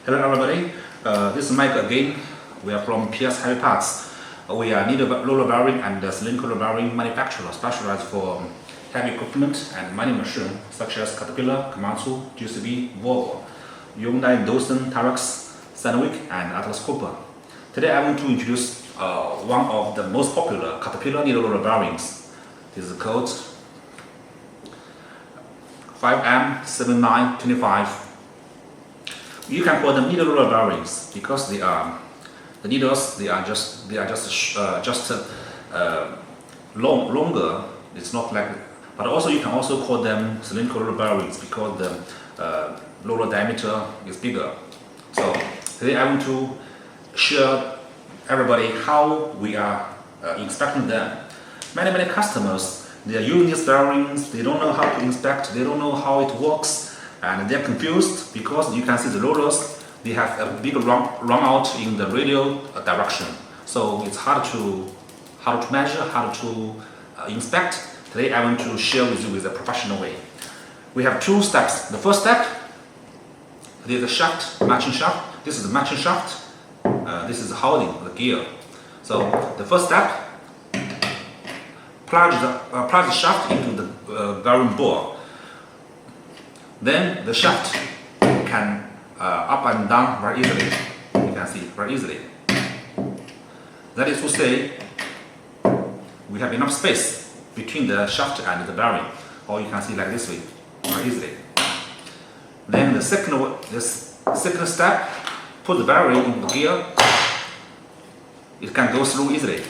Hello everybody, this is Mike again. We are from PS Heavy Parts. We are needle roller bearing and cylinder roller bearing manufacturer specialized for heavy equipment and mining machine such as CaterPillar, Komatsu, GCB, Volvo, Hyundai, Dawson, Tarex, Sandvik, and Atlas Cooper. Today I want to introduce one of the most popular CaterPillar needle roller bearings. This is called 5M7925. You can call them needle roller bearings because they are the needles. They are just longer. It's not like, but also you can also call them cylindrical roller bearings because the roller diameter is bigger. So today I want to share everybody how we are inspecting them. Many customers, they are using these bearings. They don't know how to inspect. They don't know how it works. And they're confused because you can see the rollers, they have a big run out in the radial direction. So it's hard to measure, hard to inspect. Today I want to share with you with a professional way. We have two steps. The first step, there is a shaft, matching shaft. This is the matching shaft. This is the housing, the gear. So the first step, plunge the shaft into the bearing bore. Then the shaft can up and down very easily. You can see very easily. That is to say, we have enough space between the shaft and the bearing, or you can see like this way, very easily. Then the second step, put the bearing in the gear. It can go through easily.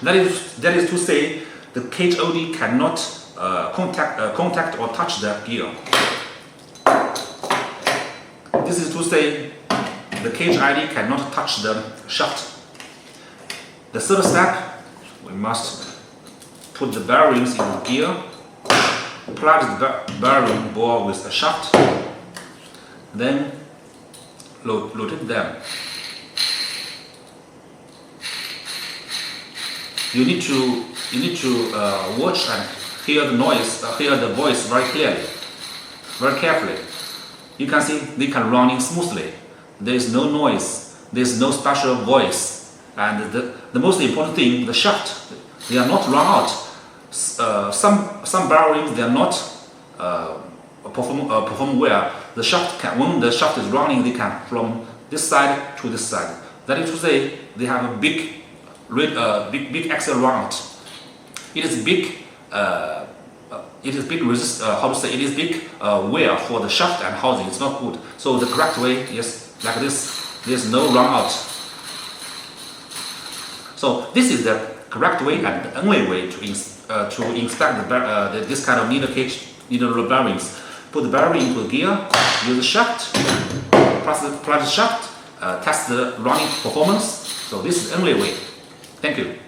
That is to say, the cage OD cannot contact or touch the gear. This is to say, the cage ID cannot touch the shaft. The third step, we must put the bearings in the gear, plug the bearing bore with a shaft, then rotate them. You need to watch and hear the noise, hear the voice very clearly, very carefully. You can see they can run in smoothly. There is no noise, there is no special voice, and the most important thing, the shaft, they are not run out. Some bearings they are not perform well. The shaft can, when the shaft is running, they can from this side to this side. That is to say, they have a big axle run out. It is big. It is big resist. It is big wear for the shaft and housing. It's not good. So the correct way is like this. There's no run out. So this is the correct way and the only way to inspect this kind of needle bearings. Put the bearing into the gear. Use the shaft. Press the shaft. Test the running performance. So this is the only way. Thank you.